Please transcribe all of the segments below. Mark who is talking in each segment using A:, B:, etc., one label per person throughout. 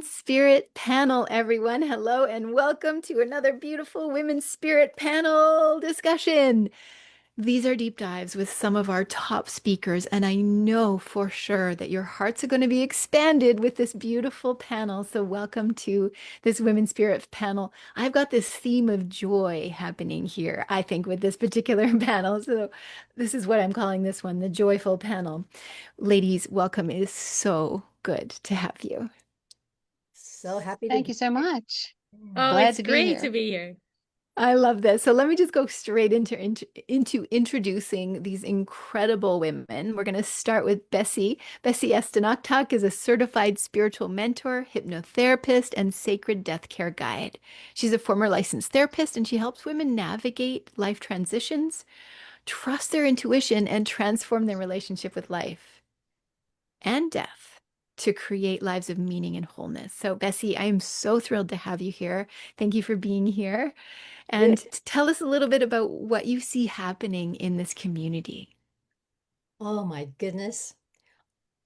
A: Spirit panel, everyone. Hello and welcome to another beautiful Women's Spirit panel discussion. These are deep dives with some of our top speakers, and I know for sure that your hearts are going to be expanded with this beautiful panel. So, welcome to this Women's Spirit panel. I've got this theme of joy happening here, I think, with this particular panel. So, this is what I'm calling this one, the joyful panel. Ladies, welcome. It is so good to have you.
B: So happy to
C: Thank
B: be
C: you so
B: here.
C: much.
B: Yeah.
D: Oh,
C: Glad
D: it's
C: to be
D: great to
C: here.
D: be here.
A: I love this. So let me just go straight into introducing these incredible women. We're going to start with Bessie. Bessie Estonactoc is a certified spiritual mentor, hypnotherapist, and sacred death care guide. She's a former licensed therapist, and she helps women navigate life transitions, trust their intuition, and transform their relationship with life and death to create lives of meaning and wholeness. So, Bessie, I am so thrilled to have you here. Thank you for being here. And
B: Good.
A: tell us a little bit about what you see happening in this community.
B: Oh my goodness.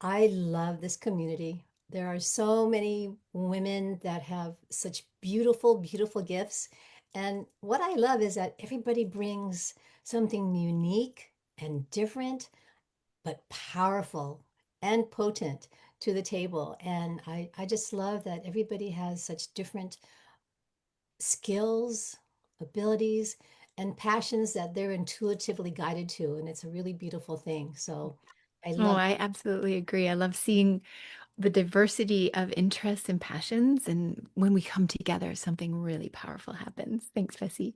B: I love this community. There are so many women that have such beautiful, beautiful gifts. And what I love is that everybody brings something unique and different, but powerful and potent to the table. And I just love that everybody has such different skills, abilities, and passions that they're intuitively guided to. And it's a really beautiful thing. So I
A: Oh,
B: love
A: I absolutely agree. I love seeing the diversity of interests and passions. And when we come together, something really powerful happens. Thanks, Bessie.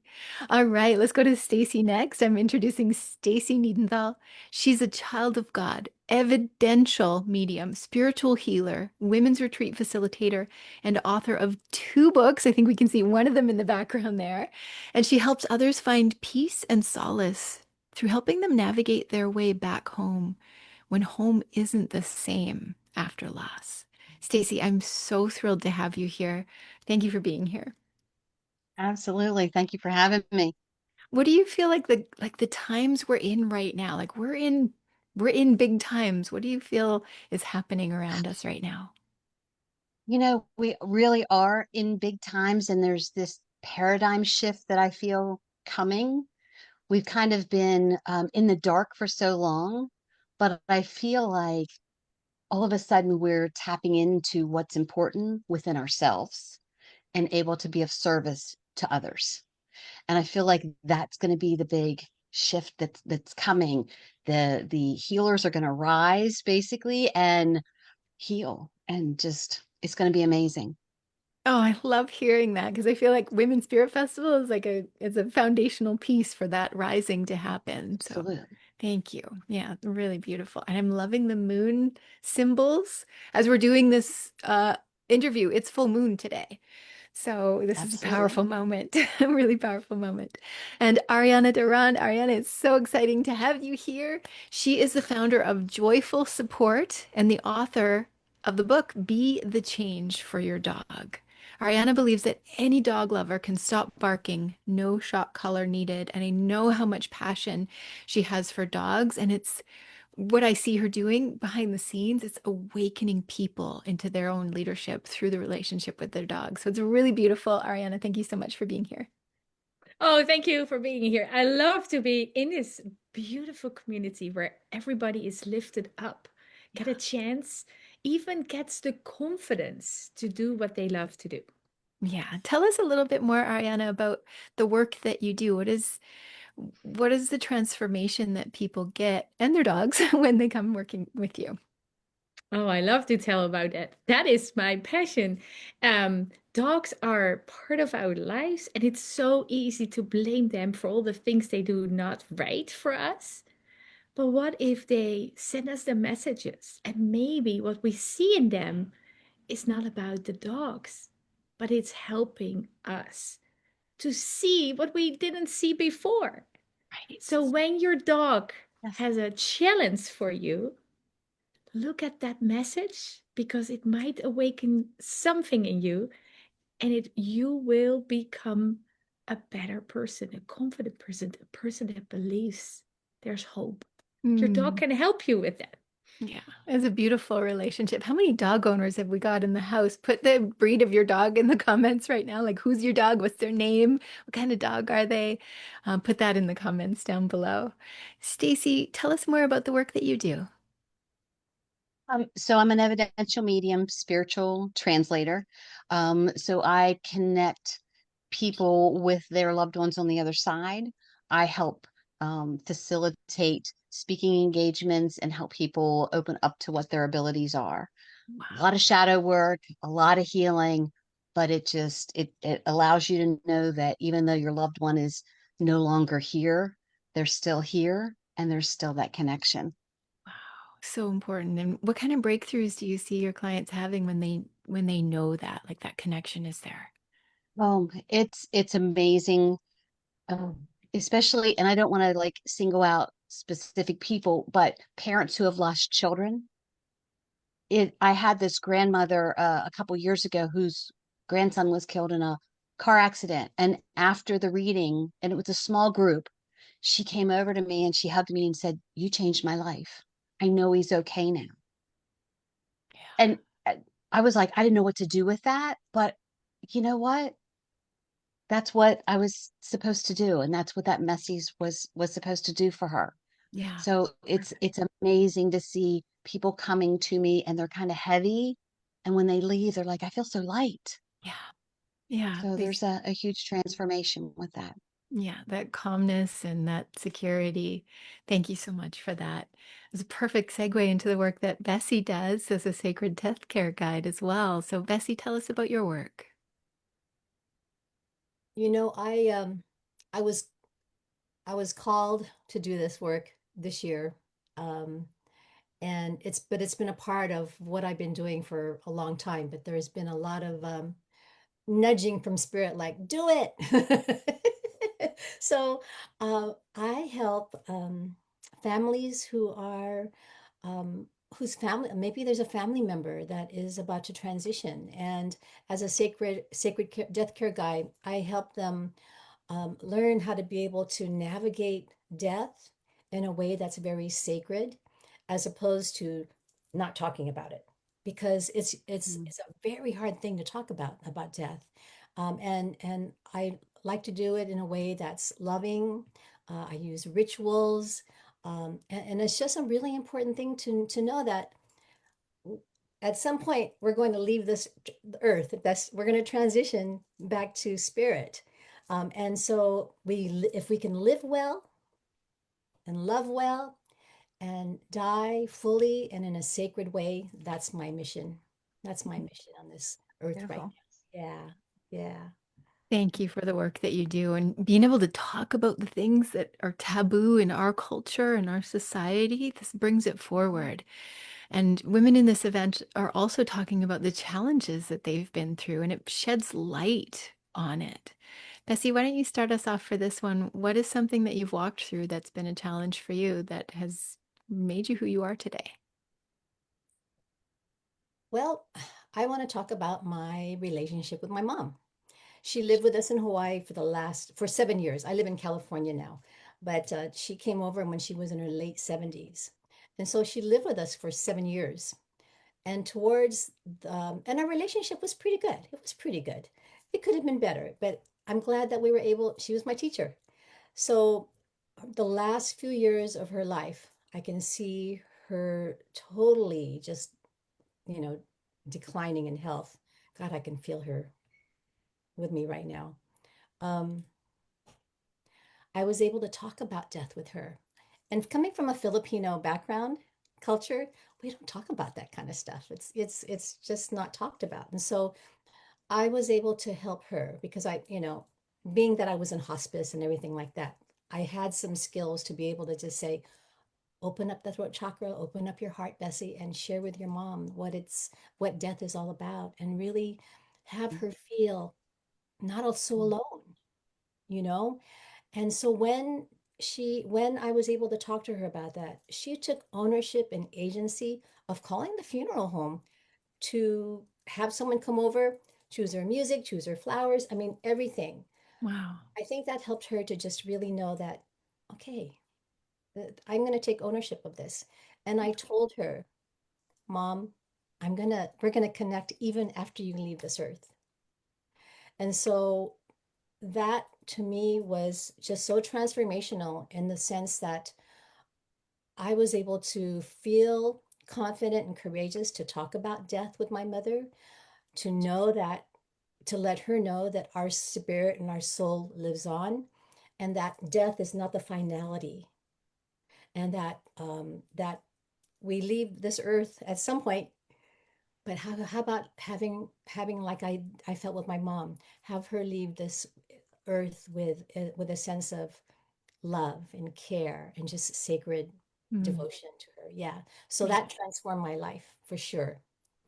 A: All right, let's go to Stacey next. I'm introducing Stacey Niendentohl. She's a child of God, evidential medium, spiritual healer, women's retreat facilitator, and author of two books. I think we can see one of them in the background there. And she helps others find peace and solace through helping them navigate their way back home when home isn't the same after loss. Stacey, I'm so thrilled to have you here. Thank you for being here.
C: Absolutely. Thank you for having me.
A: What do you feel like the times we're in right now? Like we're in big times. What do you feel is happening around us right now?
C: We really are in big times, and there's this paradigm shift that I feel coming. We've kind of been in the dark for so long, but I feel like all of a sudden we're tapping into what's important within ourselves and able to be of service to others. And I feel like that's going to be the big shift that's coming. The healers are going to rise basically and heal, and just it's going to be amazing.
A: Oh, I love hearing that because I feel like Women's Spirit Festival is like a foundational piece for that rising to happen. So
C: Absolutely.
A: thank you. Yeah, really beautiful. And I'm loving the moon symbols. As we're doing this interview, it's full moon today. So this is a
C: Absolutely.
A: powerful moment, a really powerful moment. And Arianne de Rond, Arianne, it's so exciting to have you here. She is the founder of Joyful Support and the author of the book Be the Change for Your Dog. Ariana believes that any dog lover can stop barking, no shock collar needed. And I know how much passion she has for dogs. And it's what I see her doing behind the scenes. It's awakening people into their own leadership through the relationship with their dogs. So it's really beautiful. Ariana, thank you so much for being here.
D: Oh, thank you for being here. I love to be in this beautiful community where everybody is lifted up, get a
A: Yeah.
D: chance, even gets the confidence to do what they love to do.
A: Yeah. Tell us a little bit more, Ariana, about the work that you do. What is the transformation that people get and their dogs when they come working with you?
D: Oh, I love to tell about that. That is my passion. Dogs are part of our lives, and it's so easy to blame them for all the things they do not right for us. But what if they send us the messages and maybe what we see in them is not about the dogs, but it's helping us to see what we didn't see before. So
A: Right.
D: when your dog
C: Yes.
D: has a challenge for you, look at that message because it might awaken something in you and it you will become a better person, a confident person, a person that believes there's hope. Your dog
A: Hmm.
D: can help you with that.
A: Yeah, it's a beautiful relationship. How many dog owners have we got in the house? Put the breed of your dog in the comments right now. Like, who's your dog? What's their name? What kind of dog are they? Put that in the comments down below. Stacey, tell us more about the work that you do.
C: So I'm an evidential medium, spiritual translator. So I connect people with their loved ones on the other side. I help facilitate speaking engagements and help people open up to what their abilities are. A
A: Wow.
C: lot of shadow work, a lot of healing, but it allows you to know that even though your loved one is no longer here, they're still here and there's still that connection.
A: Wow. So important. And what kind of breakthroughs do you see your clients having when they know that, like that connection is there?
C: It's amazing. Especially, and I don't want to like single out specific people, but parents who have lost children. I had this grandmother a couple years ago whose grandson was killed in a car accident, and after the reading, and it was a small group, she came over to me and she hugged me and said, "You changed my life. I know he's okay now."
A: Yeah.
C: And I was like, I didn't know what to do with that, but you know what? That's what I was supposed to do, and that's what that message was supposed to do for her.
A: Yeah.
C: So it's amazing to see people coming to me and they're kind of heavy, and when they leave, they're like, I feel so light.
A: Yeah. Yeah.
C: So there's a huge transformation with that.
A: Yeah, that calmness and that security. Thank you so much for that. It's a perfect segue into the work that Bessie does as a sacred death care guide as well. So, Bessie, tell us about your work.
B: You know, I was I was called to do this work this year. Um, and it's been a part of what I've been doing for a long time, but there's been a lot of nudging from spirit, like, do it. So I help families who are um, whose family, maybe there's a family member that is about to transition, and as a death care guide, I help them learn how to be able to navigate death in a way that's very sacred, as opposed to not talking about it, because
C: Mm.
B: it's a very hard thing to talk about death, and I like to do it in a way that's loving. I use rituals, and it's just a really important thing to know that at some point we're going to leave this earth. That's we're going to transition back to spirit, and so if we can live well and love well and die fully and in a sacred way, that's my mission. That's my mission on this earth right
C: Beautiful.
B: now. Yeah, yeah.
A: Thank you for the work that you do and being able to talk about the things that are taboo in our culture and our society. This brings it forward. And women in this event are also talking about the challenges that they've been through, and it sheds light on it. Bessie, why don't you start us off for this one? What is something that you've walked through that's been a challenge for you that has made you who you are today?
B: Well, I want to talk about my relationship with my mom. She lived with us in Hawaii for 7 years. I live in California now, but she came over when she was in her late 70s. And so she lived with us for 7 years. And and our relationship was pretty good. It was pretty good. It could have been better, but I'm glad that we were able, she was my teacher. So the last few years of her life, I can see her totally just, you know, declining in health. God, I can feel her with me right now. Um, I was able to talk about death with her. And coming from a Filipino background culture, we don't talk about that kind of stuff. It's just not talked about. And so I was able to help her because being that I was in hospice and everything like that, I had some skills to be able to just say, open up the throat chakra, open up your heart, Bessie, and share with your mom what death is all about, and really have her feel not so alone, you know? And so when I was able to talk to her about that, she took ownership and agency of calling the funeral home to have someone come over, choose her music, choose her flowers. I mean, everything.
A: Wow.
B: I think that helped her to just really know that, okay, I'm going to take ownership of this. And I told her, Mom, we're gonna connect even after you leave this earth. And so that to me was just so transformational in the sense that I was able to feel confident and courageous to talk about death with my mother, to know that, to let her know that our spirit and our soul lives on, and that death is not the finality, and that we leave this earth at some point. But how about having like I felt with my mom, have her leave this earth with a sense of love and care and just sacred
A: Mm,
B: devotion to her. Yeah. So
A: yeah.
B: that transformed my life for sure.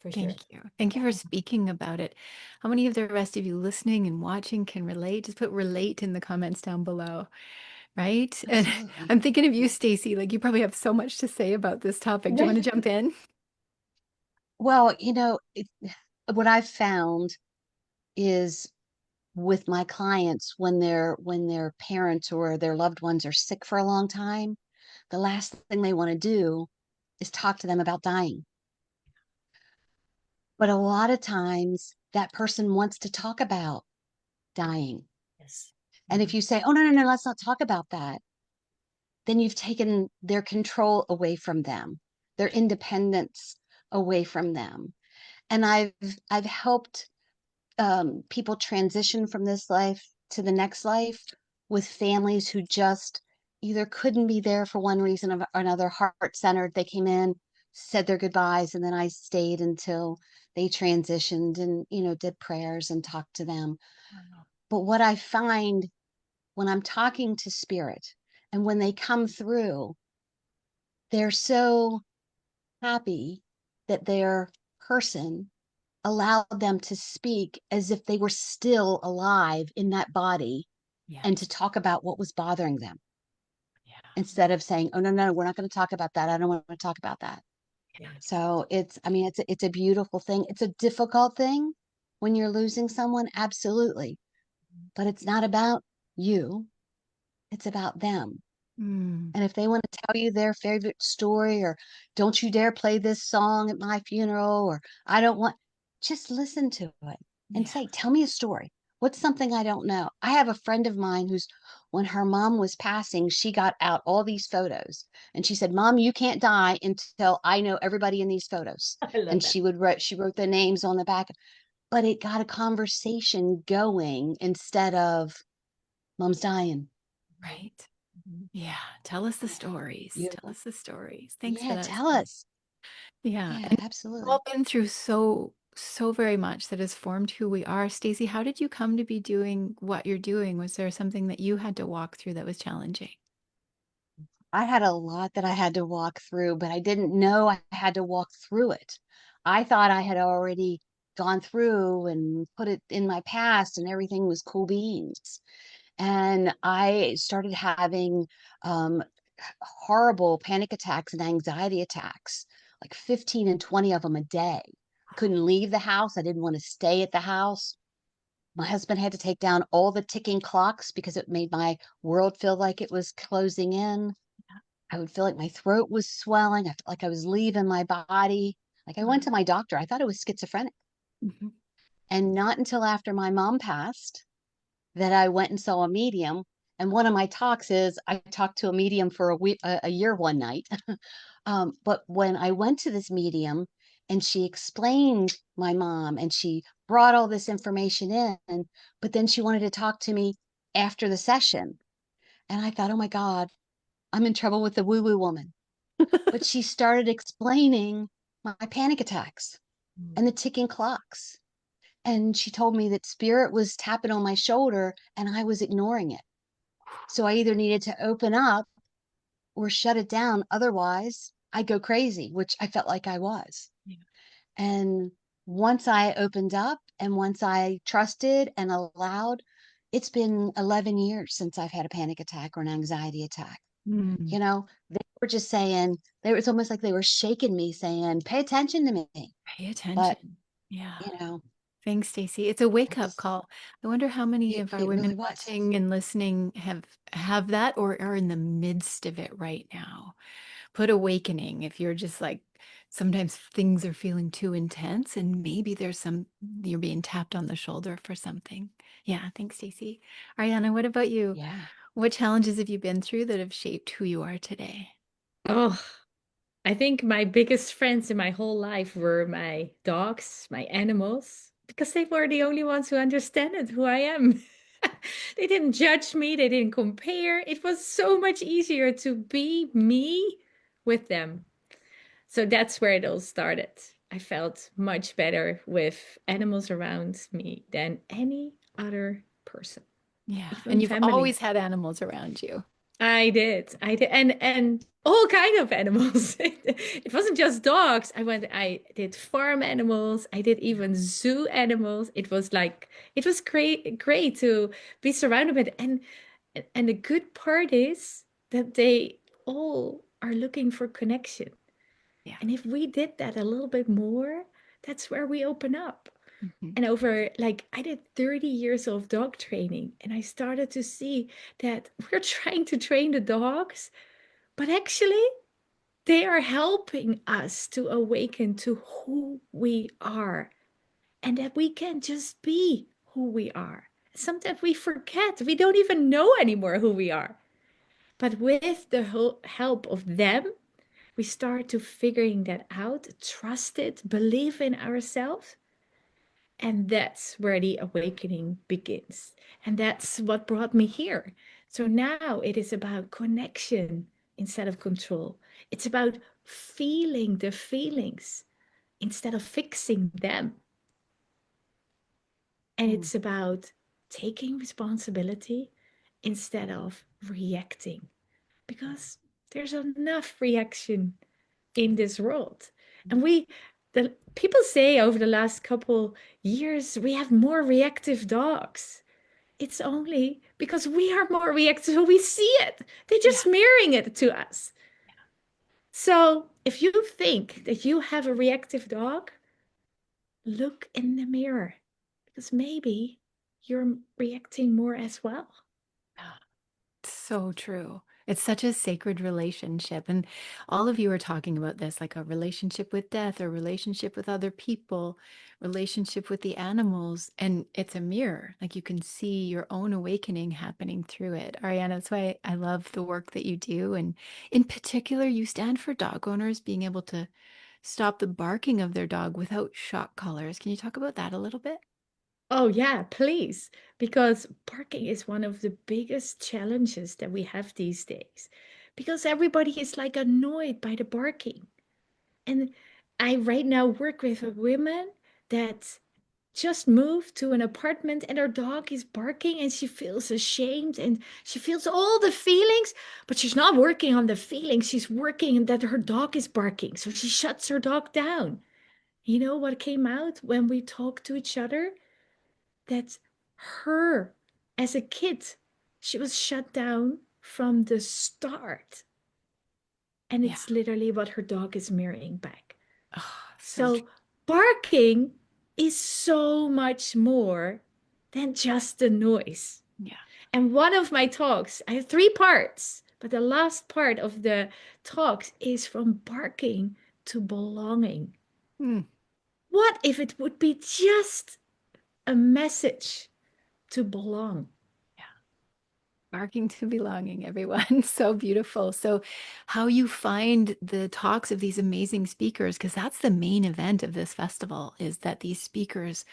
B: For sure.
A: Thank you. Thank you for speaking about it. How many of the rest of you listening and watching can relate? Just put relate in the comments down below, right? And
C: Absolutely.
A: I'm thinking of you, Stacey. Like you probably have so much to say about this topic. Do you want to jump in?
C: Well, what I've found is with my clients when their parents or their loved ones are sick for a long time, the last thing they want to do is talk to them about dying. But a lot of times that person wants to talk about dying.
B: Yes.
C: And if you say, "Oh, no, no, no, let's not talk about that," then you've taken their control away from them, their independence away from them. And I've helped people transition from this life to the next life with families who just either couldn't be there for one reason or another, heart centered. They came in, said their goodbyes, and then I stayed until they transitioned and, did prayers and talked to them.
A: Wow.
C: But what I find when I'm talking to spirit and when they come through, they're so happy that their person allowed them to speak as if they were still alive in that body and to
A: Yes.
C: talk about what was bothering them
A: Yeah.
C: instead of saying, "Oh, no, no, we're not going to talk about that. I don't want to talk about that."
B: Yes.
C: So it's a beautiful thing. It's a difficult thing when you're losing someone, absolutely. But it's not about you, it's about them.
A: Mm,
C: And if they want to tell you their favorite story, or "Don't you dare play this song at my funeral," or "I don't want," just listen to it and
A: yeah.
C: say, "Tell me a story. What's something I don't know?" I have a friend of mine who's, when her mom was passing, she got out all these photos and she said, "Mom, you can't die until I know everybody in these photos."
B: I love
C: And
B: that.
C: she wrote the names on the back, but it got a conversation going instead of "Mom's dying."
A: Right.
B: Mhm.
A: Yeah. Tell us the
C: Yeah.
A: stories. Tell
C: Beautiful.
A: us the stories. Thanks for
C: Yeah,
A: that.
C: tell us.
A: Yeah.
C: Yeah,
A: And we've
C: absolutely.
A: all been through so very much that has formed who we are. Stacey, how did you come to be doing what you're doing? Was there something that you had to walk through that was challenging?
C: I had a lot that I had to walk through, but I didn't know I had to walk through it. I thought I had already gone through and put it in my past and everything was cool beans. And I started having um, horrible panic attacks and anxiety attacks, like 15 and 20 of them a day. I couldn't leave the house. I didn't want to stay at the house. My husband had to take down all the ticking clocks because it made my world feel like it was closing in. I would feel like my throat was swelling. I felt like I was leaving my body. Like I went to my doctor. I thought it was schizophrenic.
A: Mhm.
C: And not until after my mom passed that I went and saw a medium. And one of my talks is I talked to a medium for a year one night. But when I went to this medium and she explained my mom and she brought all this information in, but then she wanted to talk to me after the session. And I thought, oh my God, I'm in trouble with the woo woo woman. But she started explaining my panic attacks and the ticking clocks. And she told me that spirit was tapping on my shoulder and I was ignoring it. So I either needed to open up or shut it down. Otherwise, I'd go crazy, which I felt like I was.
A: Yeah.
C: And once I opened up and once I trusted and allowed, it's been 11 years since I've had a panic attack or an anxiety attack.
A: Mm,
C: They were just saying, it's almost like they were shaking me, saying, "Pay attention to me."
A: pay
C: But,
A: attention. Yeah.
C: you know,
A: Thanks, Stacey. It's a
C: I
A: wake-up
C: just,
A: call. I wonder how many
C: it,
A: of our
C: it
A: women
C: really was.
A: watching and listening have that or are in the midst of it right now. put awakening if you're just like, sometimes things are feeling too intense and maybe you're being tapped on the shoulder for something. Yeah, thanks, Stacey. Ariana, what about you?
C: Yeah.
A: What challenges have you been through that have shaped who you are today?
D: Oh, I think my biggest friends in my whole life were my dogs, my animals, because they were the only ones who understood who I am. They didn't judge me, they didn't compare. It was so much easier to be me with them. So that's where it all started. I felt much better with animals around me than any other person,
A: Yeah, and
D: even
A: you've
D: family.
A: always had animals around you.
D: I did. I did. And all kind of animals. It wasn't just dogs. I did farm animals. I did even zoo animals. It was great to be surrounded with. And the good part is that they all are looking for connection.
A: Yeah.
D: And if we did that a little bit more, that's where we open up.
A: Mhm.
D: And over, like, I did 30 years of dog training, and I started to see that we're trying to train the dogs, but actually, they are helping us to awaken to who we are and that we can just be who we are. Sometimes we forget, we don't even know anymore who we are. But with the whole help of them, we start to figuring that out, trust it, believe in ourselves. And that's where the awakening begins. And that's what brought me here. So now it is about connection instead of control. It's about feeling the feelings instead of fixing them. And
C: Mm.
D: it's about taking responsibility instead of reacting because there's enough reaction in this world. And the people say over the last couple years, we have more reactive dogs. It's only because we are more reactive, so we see it. They're
A: Yeah.
D: just mirroring it to us. So if you think that you have a reactive dog, look in the mirror because maybe you're reacting more as well.
A: Yeah. So true. It's such a sacred relationship. And all of you are talking about this like a relationship with death, a relationship with other people, relationship with the animals. And it's a mirror. Like you can see your own awakening happening through it. Ariana, that's why I love the work that you do. And in particular, you stand for dog owners being able to stop the barking of their dog without shock collars. Can you talk about that a little bit?
D: Oh, yeah, please. Because parking is one of the biggest challenges that we have these days. Because everybody is like annoyed by the barking. And I right now work with a woman that just moved to an apartment and her dog is barking and she feels ashamed and she feels all the feelings, but she's not working on the feelings. She's working that her dog is barking. So she shuts her dog down. You know what came out when we talked to each other? That her, as a kid, she was shut down from the start. And
A: Yeah.
D: it's literally what her dog is mirroring back.
A: Oh, so true.
D: So barking is so much more than just the noise.
A: Yeah.
D: And one of my talks, I have three parts, but the last part of the talks is from barking to belonging.
A: Hmm.
D: What if it would be just a message to belong?
A: Barking to belonging, everyone. So beautiful. So, how you find the talks of these amazing speakers, because that's the main event of this festival, is that these speakers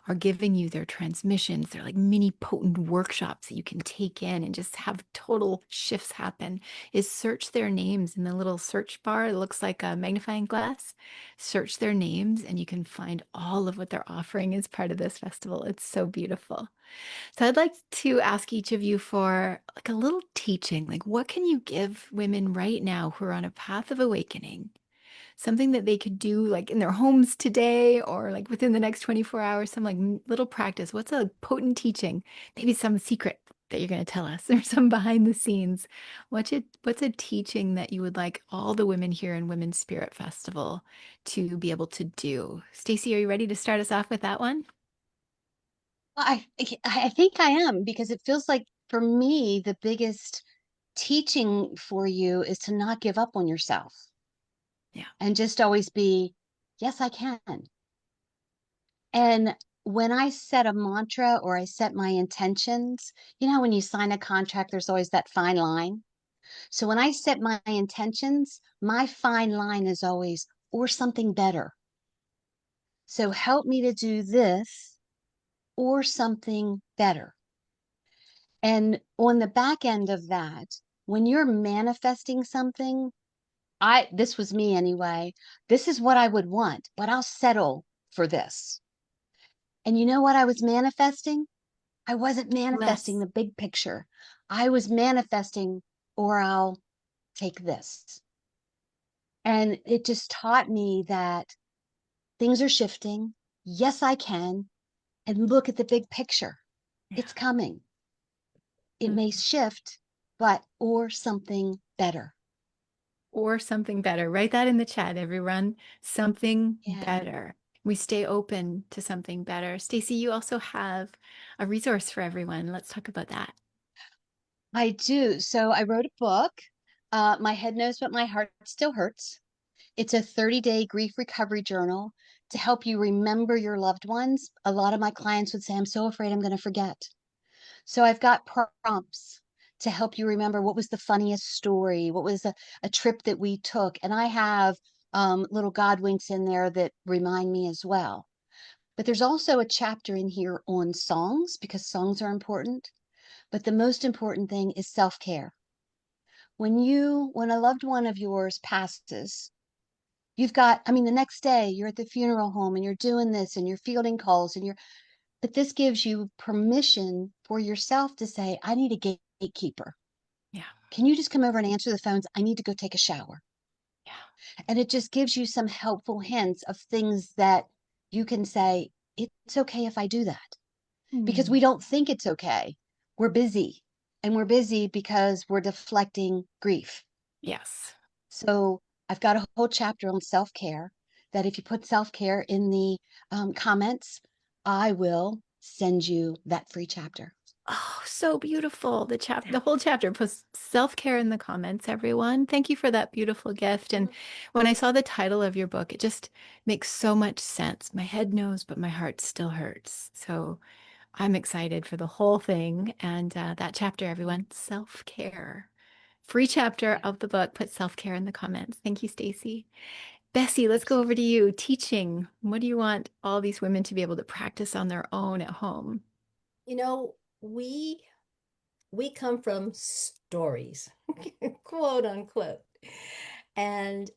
A: are giving you their transmissions. They're like mini potent workshops that you can take in and just have total shifts happen. Is search their names in the little search bar. It looks like a magnifying glass. Search their names, and you can find all of what they're offering as part of this festival. It's so beautiful. So I'd like to ask each of you for like a little teaching. Like, what can you give women right now who are on a path of awakening? Something that they could do like in their homes today or like within the next 24 hours, some like little practice. What's a potent teaching? Maybe some secret that you're going to tell us or some behind the scenes. What's a teaching that you would like all the women here in Women's Spirit Festival to be able to do? Stacey, are you ready to start us off with that one?
C: Well, I think I am because it feels like for me the biggest teaching for you is to not give up on yourself
A: Yeah.
C: and just always be, yes, I can. And when I set a mantra or I set my intentions, you know, when you sign a contract, there's always that fine line. So when I set my intentions, my fine line is always, or something better. So help me to do this or something better. And on the back end of that, when you're manifesting something, this was me anyway. This is what I would want, but I'll settle for this. And you know what I was manifesting? I wasn't manifesting
A: Less.
C: the big picture. I was manifesting, or I'll take this. And it just taught me that things are shifting. Yes, I can. And look at the big picture.
A: Yeah.
C: It's coming. It may
A: Mm.
C: shift, but or something better.
A: Or something better. Write that in the chat, everyone. Something
C: Yeah,
A: better. We stay open to something better. Stacey, you also have a resource for everyone. Let's talk about that.
C: I do. So I wrote a book. My head knows, but my heart still hurts. It's a 30-day grief recovery journal to help you remember your loved ones. A lot of my clients would say, I'm so afraid I'm going to forget. So I've got prompts to help you remember what was the funniest story, what was a trip that we took. And I have little God winks in there that remind me as well. But there's also a chapter in here on songs because songs are important. But the most important thing is self-care. When a loved one of yours passes, I mean, the next day you're at the funeral home and you're doing this and you're fielding calls but this gives you permission for yourself to say, I need a gatekeeper.
A: Yeah.
C: Can you just come over and answer the phones? I need to go take a shower.
A: Yeah.
C: And it just gives you some helpful hints of things that you can say, it's okay if I do that. Because
A: Hmm.
C: we don't think it's okay. We're busy. And we're busy because we're deflecting grief.
A: Yes.
C: So I've got a whole chapter on self care that if you put self care in the comments, I will send you that free chapter.
A: Oh, so beautiful.
C: Yeah.
A: The whole chapter puts self-care in the comments, everyone. Thank you for that beautiful gift. And when I saw the title of your book, it just makes so much sense. My head knows, but my heart still hurts. So I'm excited for the whole thing. And that chapter, everyone, self-care. Free chapter
C: Yeah.
A: of the book. Put self-care in the comments. Thank you, Stacey. Bessie, let's go over to you. Teaching. What do you want all these women to be able to practice on their own at home?
B: You know, we come from stories, quote unquote. And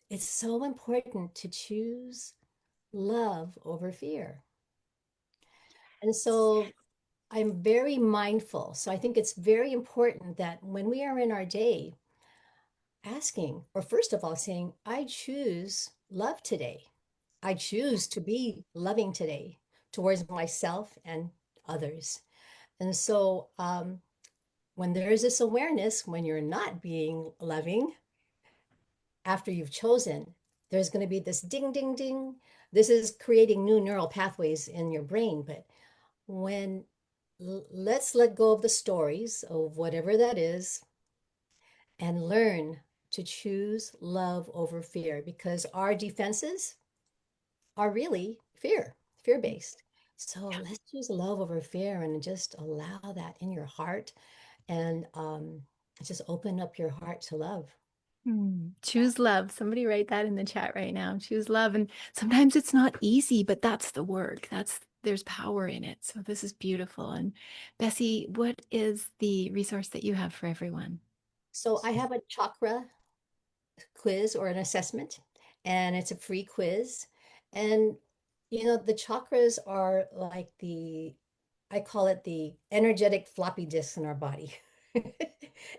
B: it's so important to choose love over fear. And so I'm very mindful. So I think it's very important that when we are in our day, asking, or first of all, saying, I choose love today. I choose to be loving today towards myself and others. And so when there is this awareness, when you're not being loving, after you've chosen, there's going to be this ding, ding, ding. This is creating new neural pathways in your brain. But when let's let go of the stories of whatever that is and learn to choose love over fear because our defenses are really fear based. So let's choose love over fear and just allow that in your heart and just open up your heart to love.
A: Choose love. Somebody write that in the chat right now. Choose love. And sometimes it's not easy, but that's the work. There's power in it. So this is beautiful. And Bessie, what is the resource that you have for everyone?
B: So I have a chakra quiz or an assessment, and it's a free quiz. And the chakras are like I call it the energetic floppy disks in our body.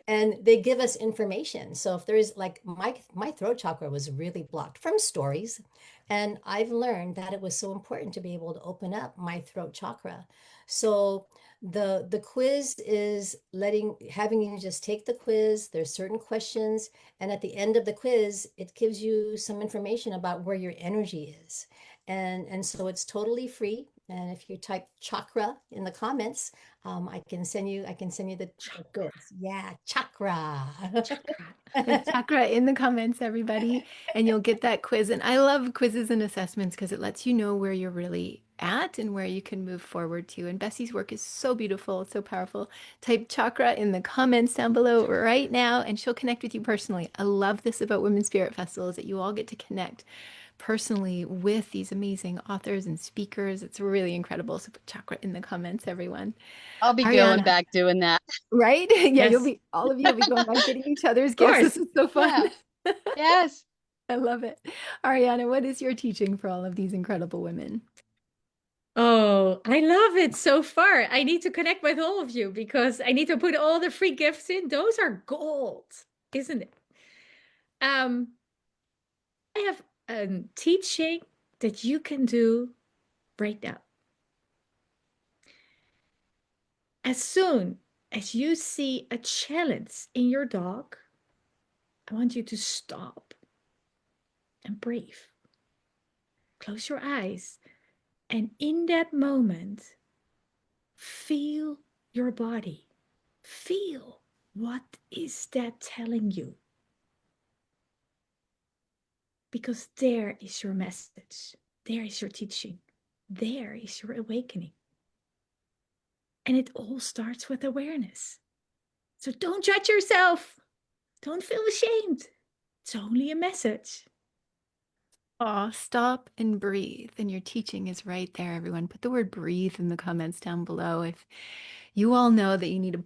B: And they give us information. So if there's like my throat chakra was really blocked from stories, and I've learned that it was so important to be able to open up my throat chakra. So the quiz is having you just take the quiz. There's certain questions, and at the end of the quiz, it gives you some information about where your energy is. And so it's totally free. And if you type chakra in the comments, I can send you the
D: Chakra,
B: quiz. Yeah, chakra.
D: chakra.
A: Chakra in the comments, everybody, and you'll get that quiz. And I love quizzes and assessments because it lets you know where you're really at and where you can move forward to. And Bessie's work is so beautiful, it's so powerful. Type chakra in the comments down below right now, and she'll connect with you personally. I love this about Women's Spirit Festival is that you all get to connect personally with these amazing authors and speakers. It's really incredible. So put chakra in the comments, everyone.
C: I'll be going
A: Ariana,
C: back doing that.
A: right? Yeah,
D: Yes,
A: all of you will be going back getting each other's
D: of
A: gifts. This
D: course.
A: is so fun.
C: Yeah. Yes.
A: I love it. Ariana, what is your teaching for all of these incredible women?
D: Oh, I love it so far. I need to connect with all of you because I need to put all the free gifts in. Those are gold, isn't it? Um, I have a teaching that you can do right now. As soon as you see a challenge in your dog, I want you to stop and breathe. Close your eyes. And in that moment, feel your body. Feel what is that telling you? Because there is your message. There is your teaching. There is your awakening. And it all starts with awareness. So don't judge yourself. Don't feel ashamed. It's only a message.
A: Oh, stop and breathe. And your teaching is right there, everyone. Put the word breathe in the comments down below. If you all know that you need to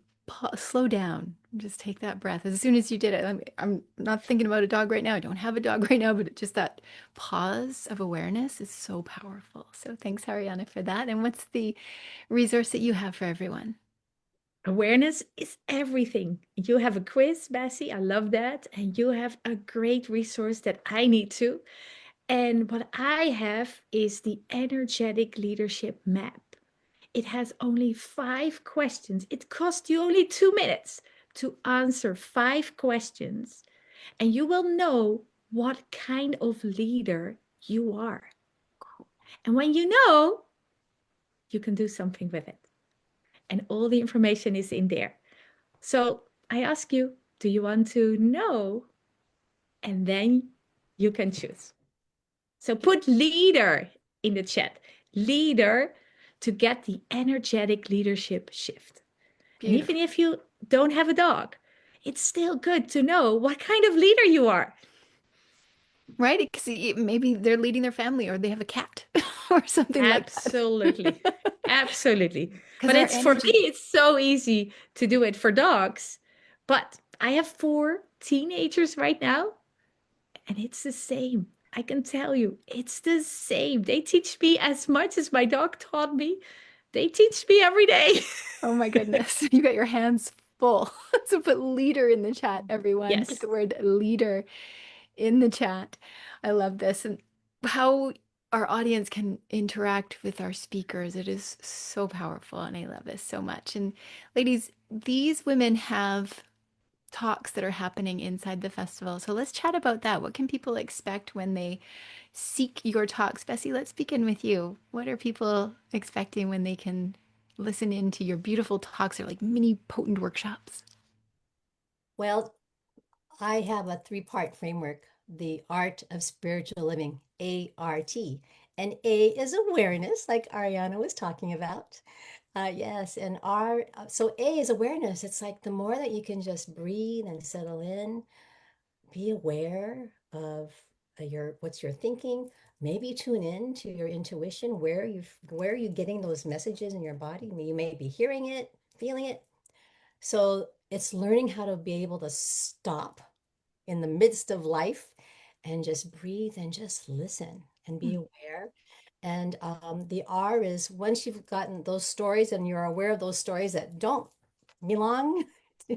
A: slow down, just take that breath. As soon as you did it, I'm not thinking about a dog right now. I don't have a dog right now, but just that pause of awareness is so powerful. So thanks, Ariana, for that. And what's the resource that you have for everyone?
D: Awareness is everything. You have a quiz, Bessie. I love that. And you have a great resource that I need too. And what I have is the energetic leadership map. It has only 5 questions. It costs you only 2 minutes to answer 5 questions, and you will know what kind of leader you are. And when you know, you can do something with it. And all the information is in there. So I ask you, do you want to know? And then you can choose. So put leader in the chat. Leader to get the energetic leadership shift. And even
A: Beautiful.
D: if you don't have a dog, it's still good to know what kind of leader you are.
A: Right? Because maybe they're leading their family or they have a cat or something like that.
D: Absolutely. Absolutely.
A: Because
D: But
A: our
D: it's for me,
A: energy.
D: it's so easy to do it for dogs. But I have 4 teenagers right now, and it's the same. I can tell you, it's the same. They teach me as much as my dog taught me. They teach me every day.
A: Oh my goodness. You got your hands full. So put leader in the chat, everyone. Put
D: Yes.
A: the word leader in the chat. I love this. And how our audience can interact with our speakers. It is so powerful. And I love this so much. And ladies, these women have talks that are happening inside the festival. So let's chat about that. What can people expect when they seek your talks? Bessie, let's begin with you. What are people expecting when they can listen into your beautiful talks? They're like mini potent workshops.
B: Well, I have a three-part framework, the art of spiritual living, ART. And A is awareness, like Ariana was talking about. Yes, and so A is awareness. It's like the more that you can just breathe and settle in, be aware of what's your thinking. Maybe tune in to your intuition. Where are you getting those messages in your body? I mean, you may be hearing it, feeling it. So it's learning how to be able to stop in the midst of life and just breathe and just listen and be aware. And the R is once you've gotten those stories and you're aware of those stories that don't belong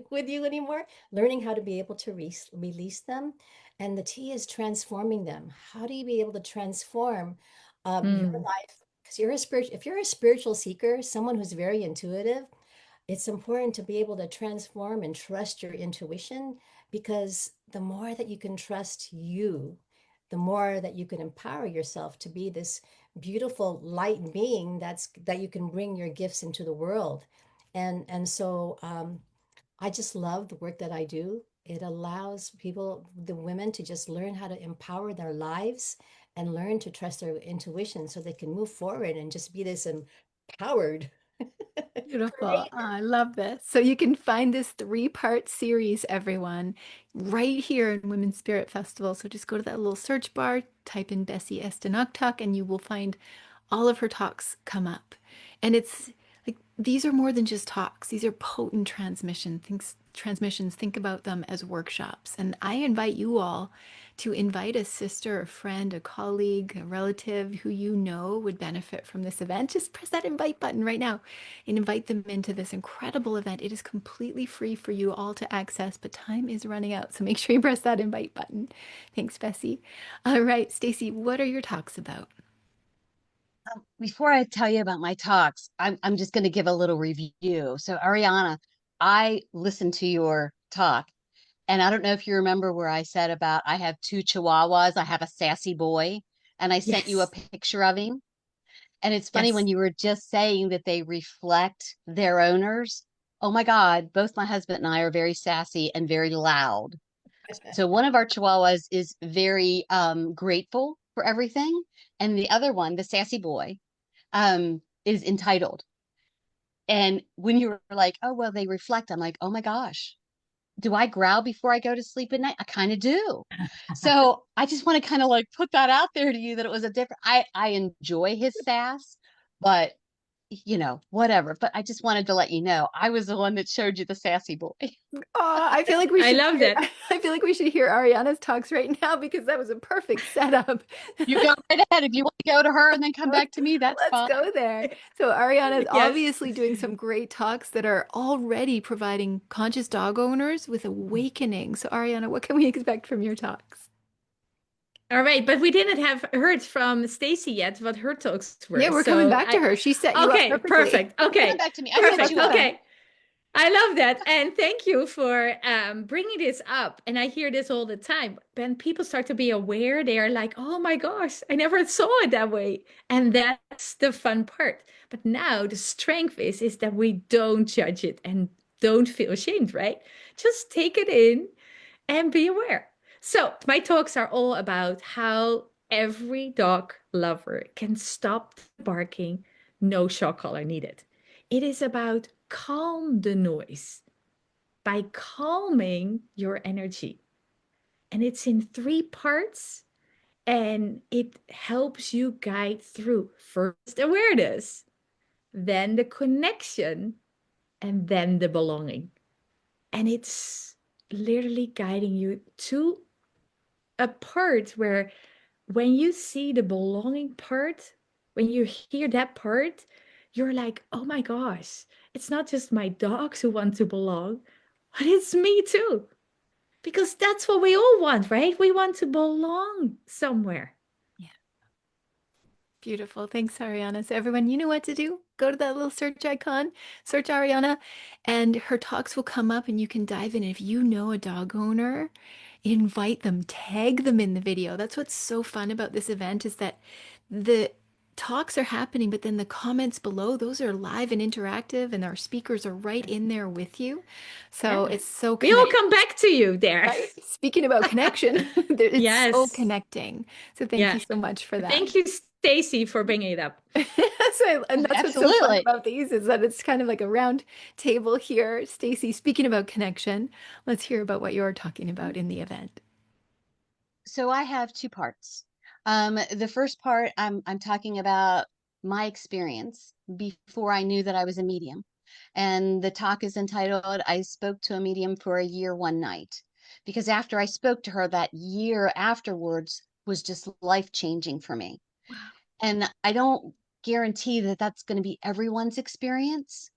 B: with you anymore, learning how to be able to release them. And the T is transforming them. How do you be able to transform your
D: Mm,
B: life? Because if you're a spiritual seeker, someone who's very intuitive, it's important to be able to transform and trust your intuition, because the more that you can trust you, the more that you can empower yourself to be this beautiful light being that you can bring your gifts into the world. And so I just love the work that I do. It allows people, the women, to just learn how to empower their lives and learn to trust their intuition so they can move forward and just be this empowered.
A: Beautiful. I love this. So you can find this three-part series, everyone, right here in Women's Spirit Festival. So just go to that little search bar, type in Bessie Estonactoc, and you will find all of her talks come up. And it's like these are more than just talks. These are potent transmissions. Think about them as workshops. And I invite you all to invite a sister, a friend, a colleague, a relative who you know would benefit from this event. Just press that invite button right now and invite them into this incredible event. It is completely free for you all to access, but time is running out. So make sure you press that invite button. Thanks, Bessie. All right, Stacey, what are your talks about?
C: Before I tell you about my talks, I'm just going to give a little review. So, Ariana, I listened to your talk, and I don't know if you remember where I said about I have two Chihuahuas, I have a sassy boy, and I sent you a
D: Yes.
C: picture of him. And it's funny when
D: Yes.
C: you were just saying that they reflect their owners. Oh my God, both my husband and I are very sassy and very loud. So one of our Chihuahuas is very grateful for everything, and the other one, the sassy boy, is entitled. And when you were like, oh, well, they reflect, I'm like, oh my gosh, do I growl before I go to sleep at night? I kind of do. So I just want to kind of like put that out there to you that it was a different, I enjoy his sass, but whatever. But I just wanted to let you know I was the one that showed you the sassy boy.
A: Oh, I feel like we
D: I
A: should
D: love
A: hear
D: that.
A: I feel like we should hear Ariana's talks right now because that was a perfect setup.
C: You go right ahead. If you want to go to her and then come back to me, that's
A: Let's
C: fine.
A: go there. So Ariana is
D: Yes.
A: obviously doing some great talks that are already providing conscious dog owners with awakening. So Ariana, what can we expect from your talks?
D: All right, but we didn't have heard from Stacy yet what her talks
A: Yeah,
D: were.
A: we're coming
D: So
A: back to
D: I,
A: her. She set you up
D: okay,
A: perfectly.
D: perfect.
C: You're coming
D: Okay,
C: back to me. I
A: She
C: set
A: set
D: perfect.
C: you
A: you
C: up.
A: up.
D: Okay. I love that. And thank you for bringing this up. And I hear this all the time. When people start to be aware, they are like, oh my gosh, I never saw it that way. And that's the fun part. But now the strength is that we don't judge it and don't feel ashamed, right? Just take it in and be aware. So, my talks are all about how every dog lover can stop barking, no shock collar needed. It is about calm the noise by calming your energy. And it's in three parts and it helps you guide through first awareness, then the connection, and then the belonging. And it's literally guiding you to a part where when you see the belonging part, when you hear that part, you're like, oh my gosh, it's not just my dogs who want to belong, but it's me too. Because that's what we all want, right? We want to belong somewhere.
A: Yeah. Beautiful. Thanks, Ariana. So everyone, you know what to do. Go to that little search icon, search Ariana, and her talks will come up and you can dive in. If you know a dog owner, invite them, tag them in the video. That's what's so fun about this event is that the talks are happening, but then the comments below, those are live and interactive, and our speakers are right in there with you. So
D: Yeah.
A: it's so
D: We all
A: connected.
D: come back to you there.
A: Right? Speaking about connection, it's so
D: Yes.
A: connecting. So thank you
D: Yeah.
A: so much for that.
D: Thank you, Stacy, for bringing it up.
A: And that's what's so fun
C: Absolutely.
A: about these is that it's kind of like a round table here. Stacy, speaking about connection, let's hear about what you're talking about in the event.
C: So I have two parts. The first part, I'm talking about my experience before I knew that I was a medium. And the talk is entitled, I Spoke to a Medium for a Year, One Night. Because after I spoke to her, that year afterwards was just life-changing for me. And I don't guarantee that that's going to be everyone's experience,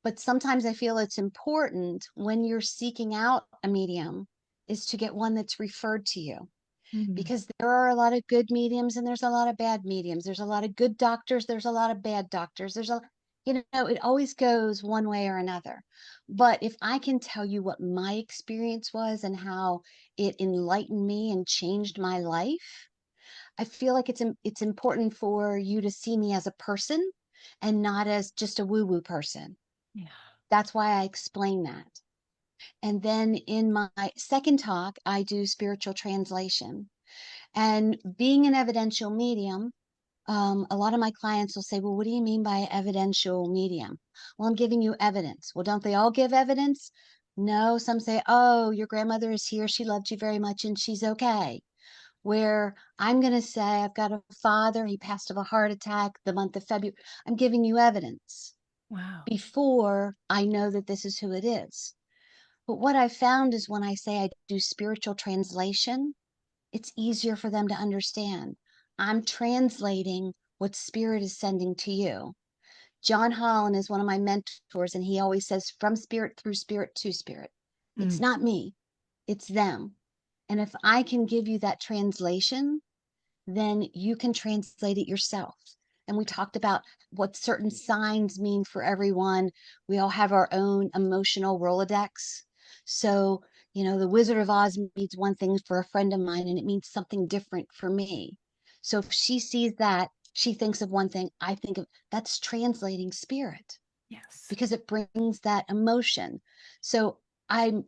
C: but sometimes I feel it's important when you're seeking out a medium is to get one that's referred to you
A: Mhm.
C: because there are a lot of good mediums and there's a lot of bad mediums. There's a lot of good doctors, there's a lot of bad doctors. It always goes one way or another. But if I can tell you what my experience was and how it enlightened me and changed my life, I feel like it's important for you to see me as a person and not as just a woo-woo person.
A: Yeah.
C: That's why I explain that. And then in my second talk, I do spiritual translation. And being an evidential medium, a lot of my clients will say, well, what do you mean by evidential medium? Well, I'm giving you evidence. Well, don't they all give evidence? No, some say, oh, your grandmother is here. She loved you very much and she's okay. Where I'm going to say, I've got a father, he passed of a heart attack the month of February. I'm giving you evidence
A: Wow.
C: before I know that this is who it is. But what I found is when I say I do spiritual translation, it's easier for them to understand. I'm translating what spirit is sending to you. John Holland is one of my mentors, and he always says, from spirit through spirit to spirit. It's
A: Mm.
C: not me, it's them. And if I can give you that translation, then you can translate it yourself. And we talked about what certain signs mean for everyone. We all have our own emotional Rolodex. So, the Wizard of Oz means one thing for a friend of mine, and it means something different for me. So if she sees that, she thinks of one thing, I think of that's translating spirit
A: Yes.
C: because it brings that emotion. So I'm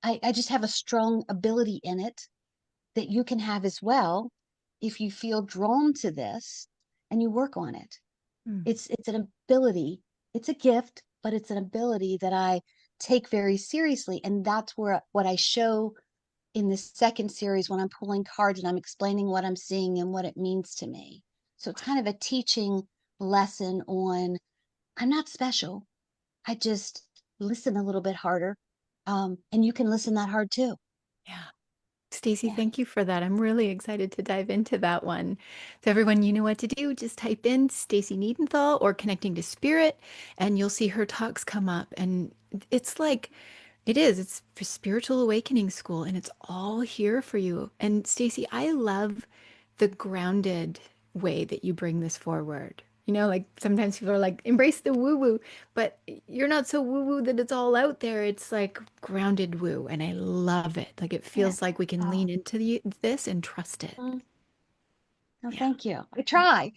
C: I just have a strong ability in it that you can have as well if you feel drawn to this and you work on it.
A: Mm.
C: It's an ability, it's a gift, but it's an ability that I take very seriously. And that's where what I show in the second series when I'm pulling cards and I'm explaining what I'm seeing and what it means to me. So it's kind of a teaching lesson on I'm not special. I just listen a little bit harder. And you can listen that hard too.
A: Yeah. Stacey,
C: Yeah.
A: thank you for that. I'm really excited to dive into that one. So everyone, you know what to do. Just type in Stacey Niendentohl or connecting to spirit, and you'll see her talks come up. And it's like it's for spiritual awakening school, and it's all here for you. And Stacey, I love the grounded way that you bring this forward. Like sometimes people are like, embrace the woo woo, but you're not so woo woo that it's all out there. It's like grounded woo, and I love it. Like it
C: Yeah.
A: feels like we can
C: Oh,
A: lean into this and trust it.
C: mm, no,
A: Yeah.
C: thank you. I try.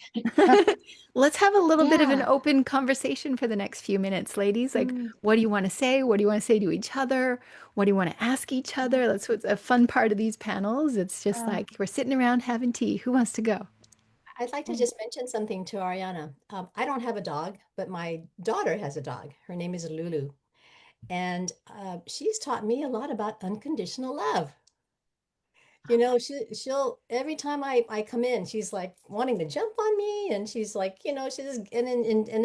A: Let's have a little bit of an
C: Yeah.
A: open conversation for the next few minutes, ladies. Like,
C: Mm,
A: what do you want to say? What do you want to say to each other? What do you want to ask each
C: mm,
A: other? That's what's a fun part of these panels. It's just
C: uh,
A: like we're sitting around having tea. Who wants to go?
B: I'd like to
C: mm,
B: just mention something to Ariana. I don't have a dog, but my daughter has a dog. Her name is Lulu, and she's taught me a lot about unconditional love. She'll every time I come in, she's like wanting to jump on me, and she's like, she just and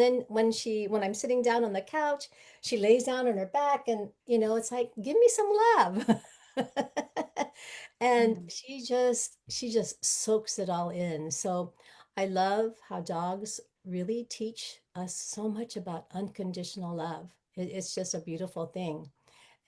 B: then when I'm sitting down on the couch, she lays down on her back, and it's like, give me some love. And
C: mm.
B: she just soaks it all in. So I love how dogs really teach us so much about unconditional love. It's just a beautiful thing.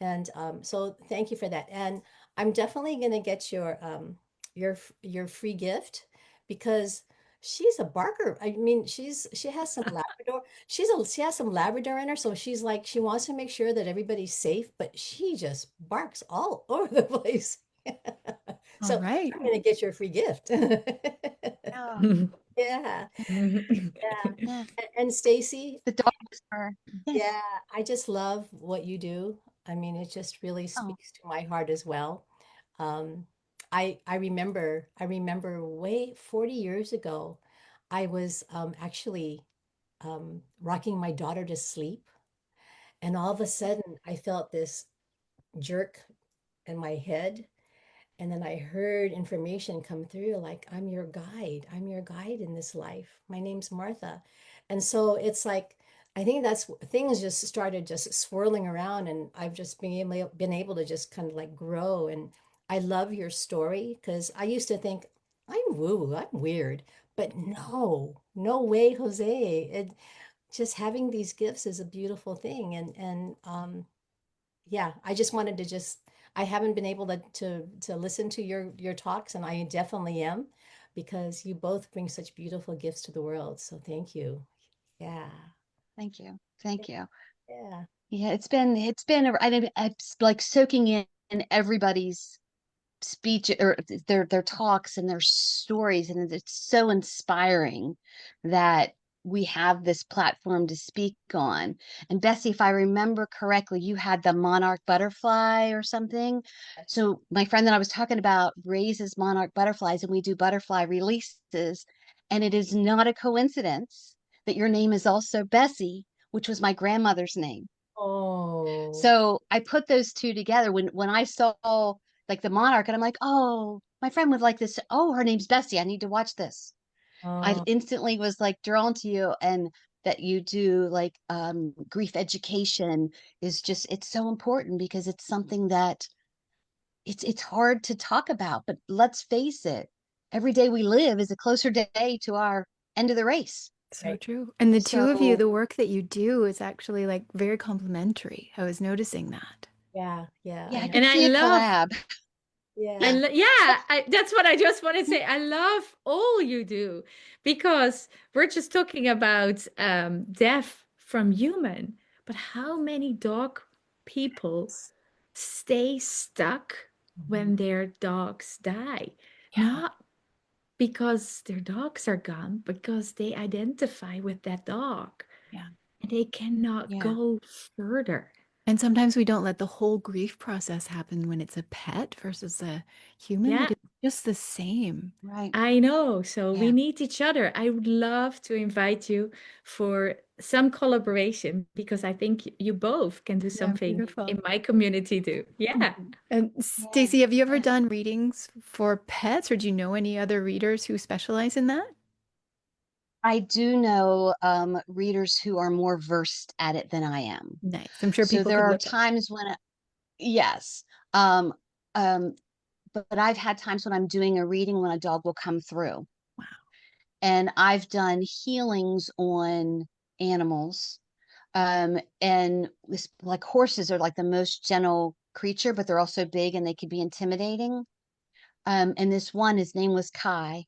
B: And so thank you for that. And I'm definitely going to get your free gift because she's a barker. I mean, she has some Labrador. She has some Labrador in her, so she's like she wants to make sure that everybody's safe, but she just barks all over the place.
A: All
B: So
A: right.
B: I'm going to get your free gift.
C: Oh,
B: Yeah. Yeah.
C: yeah.
B: And Stacy,
C: The dogs are, yes.
B: yeah, I just love what you do. I mean, it just really
C: Oh,
B: speaks to my heart as well. Um, I remember way 40 years ago, I was actually rocking my daughter to sleep, and all of a sudden I felt this jerk in my head, and then I heard information come through like, I'm your guide. I'm your guide in this life. My name's Martha. And so it's like, I think that's things just started just swirling around, and I've just been able to just kind of like grow. And I love your story because I used to think I'm woo, I'm weird, but no, no way, Jose. Just having these gifts is a beautiful thing. And yeah, I just wanted to just I haven't been able to listen to your talks, and I definitely am because you both bring such beautiful gifts to the world. So thank you. Yeah.
C: thank you. Thank you.
B: Yeah.
C: Yeah, it's been, I'm like soaking in everybody's speech or their talks and their stories, and it's so inspiring that we have this platform to speak on. And Bessie, if I remember correctly, you had the monarch butterfly or something. So my friend that I was talking about raises monarch butterflies, and we do butterfly releases. And it is not a coincidence that your name is also Bessie, which was my grandmother's name.
B: Oh,
C: So I put those two together when I saw like the monarch, and I'm like, oh, my friend would like this. Oh, her name's Bessie. I need to watch this. I
B: oh,
C: instantly was like drawn to you, and that you do like grief education is just, it's so important because it's something that it's hard to talk about, but let's face it, every day we live is a closer day to our end of the race.
A: So
B: right.
A: true. And the two of you,
C: So
A: the work that you do is actually like very complementary. I was noticing that.
B: Yeah, yeah,
C: yeah,
B: I
C: I
B: know.
C: could
D: And I
C: see a
D: love
C: collab.
B: Yeah.
D: yeah, that's what I just want to say. I love all you do because we're just talking about death from human, but how many dog people stay stuck when
B: Mhm.
D: their dogs die?
A: Yeah.
D: Not because their dogs are gone, because they identify with that dog
A: Yeah.
D: and they cannot
C: Yeah,
D: go further.
A: And sometimes we don't let the whole grief process happen when it's a pet versus a human. It
D: Yeah,
A: is just the same.
C: right.
D: I know. So we
C: Yeah.
D: need each other. I would love to invite you for some collaboration because I think you both can do
A: Yeah,
D: something
A: beautiful.
D: in my community too. Yeah.
C: Mhm.
A: And
C: Yeah.
A: Stacey, have you ever
C: Yeah.
A: done readings for pets, or do you know any other readers who specialize in that?
C: I do know readers who are more versed at it than I am.
A: Nice. I'm sure
C: So
A: people
C: there
A: could
C: are
A: look up.
C: times when, yes, um, but I've had times when I'm doing a reading when a dog will come through.
A: Wow.
C: And I've done healings on animals. And this, like horses are like the most gentle creature, but they're also big and they can be intimidating. And this one, his name was Kai.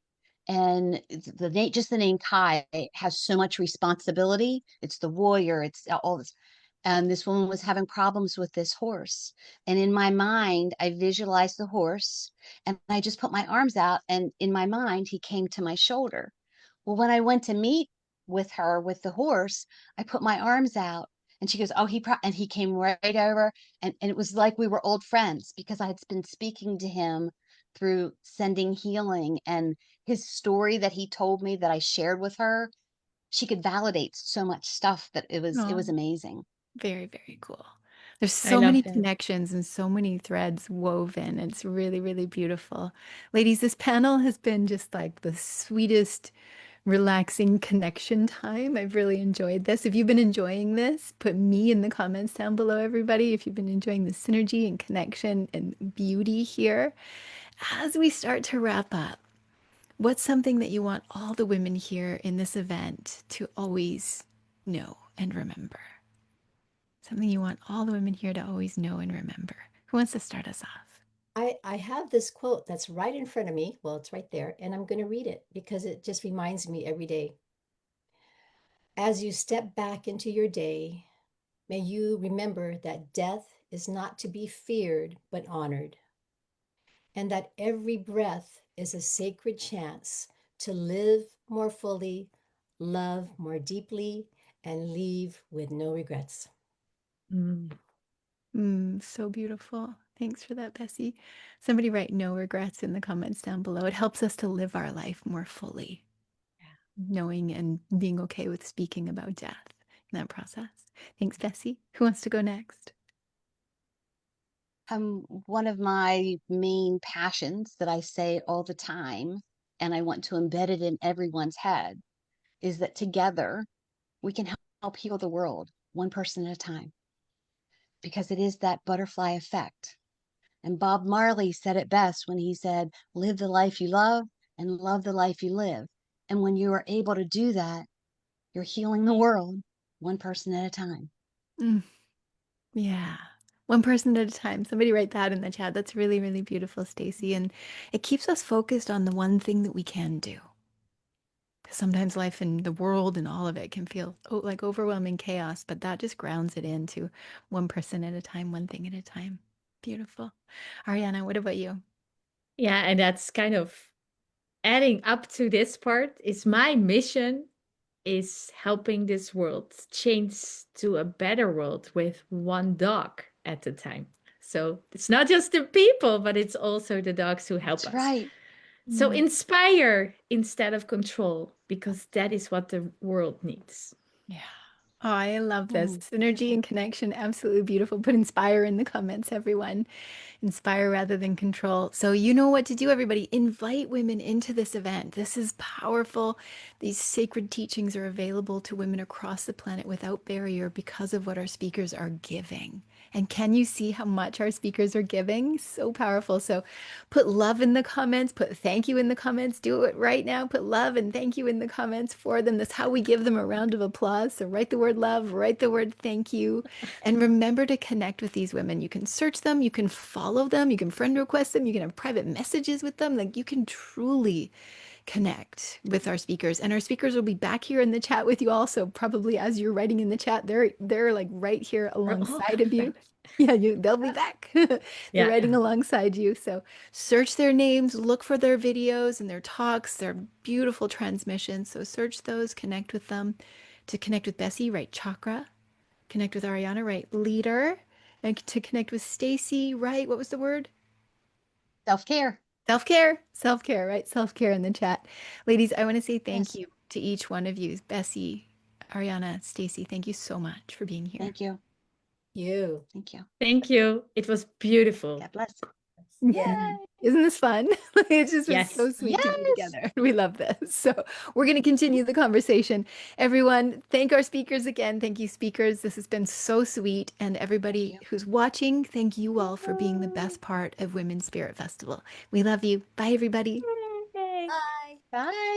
C: And the name, just the name Kai has so much responsibility. It's the warrior, it's all this. And this woman was having problems with this horse. And in my mind, I visualized the horse and I just put my arms out. And in my mind, he came to my shoulder. Well, when I went to meet with her with the horse, I put my arms out and she goes, oh, and he came right over. And it was like we were old friends because I had been speaking to him through sending healing, and his story that he told me that I shared with her, she could validate so much stuff that it was
A: Oh,
C: amazing.
A: very, very cool. There's
D: I
A: so
D: love
A: many
D: that.
A: connections and so many threads woven. It's really, really beautiful. Ladies, this panel has been just like the sweetest, relaxing connection time. I've really enjoyed this. If you've been enjoying this, put me in the comments down below, everybody. If you've been enjoying the synergy and connection and beauty here, as we start to wrap up, what's something that you want all the women here in this event to always know and remember? Something you want all the women here to always know and remember. Who wants to start us off?
B: I have this quote that's right in front of me. Well, it's right there, and I'm going to read it because it just reminds me every day. As you step back into your day, may you remember that death is not to be feared but honored, and that every breath is a sacred chance to live more fully, love more deeply, and leave with no regrets.
D: Mm.
A: So beautiful. Thanks for that, Bessie. Somebody write no regrets in the comments down below. It helps us to live our life more fully, knowing and being okay with speaking about death in that process. Thanks, Bessie. Who wants to go next?
C: One of my main passions that I say all the time, and I want to embed it in everyone's head, is that together we can help heal the world one person at a time, because it is that butterfly effect. And Bob Marley said it best when he said, live the life you love and love the life you live. And when you are able to do that, you're healing the world one person at a time.
A: Mm, yeah. One person at a time. Somebody write that in the chat. That's really, really beautiful, Stacey. And it keeps us focused on the one thing that we can do. Because sometimes life and the world and all of it can feel like overwhelming chaos, but that just grounds it into one person at a time, one thing at a time. Beautiful. Ariana, what about you?
D: Yeah, and that's kind of adding up to this part is my mission is helping this world change to a better world with one dog at a time. So it's not just the people, but it's also the dogs who help
C: That's
D: us.
C: right.
D: So
A: Mm.
D: inspire instead of control, because that is what the world needs.
A: Yeah. Oh, I love this.
C: Mm.
A: Synergy and connection. Absolutely beautiful. Put inspire in the comments, everyone. Inspire rather than control. So you know what to do, everybody. Invite women into this event. This is powerful. These sacred teachings are available to women across the planet without barrier because of what our speakers are giving. And can you see how much our speakers are giving? So powerful. So put love in the comments, put thank you in the comments. Do it right now. Put love and thank you in the comments for them. That's how we give them a round of applause. So write the word love, write the word thank you, and remember to connect with these women. You can search them, you can follow them, you can friend request them, you can have private messages with them. Like you can truly connect with our speakers. And our speakers will be back here in the chat with you also. Probably as you're writing in the chat, they're like right here
D: We're all
A: alongside of
D: coming
A: you.
D: back.
A: Yeah, they'll be back. They're
D: Yeah.
A: writing alongside you. So search their names, look for their videos and their talks, their beautiful transmissions. So search those, connect with them. To connect with Bessie, write chakra. Connect with Ariana, write leader. And to connect with Stacey, write, what was the word?
C: Self-care.
A: Self-care, self-care, right? Self-care in the chat. Ladies, I want to say thank
C: Yes.
A: you to each one of you. Bessie, Ariana, Stacey, thank you so much for being here.
C: Thank you.
B: You.
C: Thank you.
D: Thank you. It was beautiful.
C: God bless.
B: Yeah.
A: Mhm. Isn't this fun? It just was
D: Yes.
A: so sweet to be
C: Yes.
A: together. We love this. So we're going to continue the conversation. Everyone, thank our speakers again. Thank you, speakers. This has been so sweet. And
C: Thank
A: everybody
C: you.
A: who's watching, thank you all for being the best part of Women's Spirit Festival. We love you. Bye, everybody.
D: Yay.
B: Bye.
C: Bye.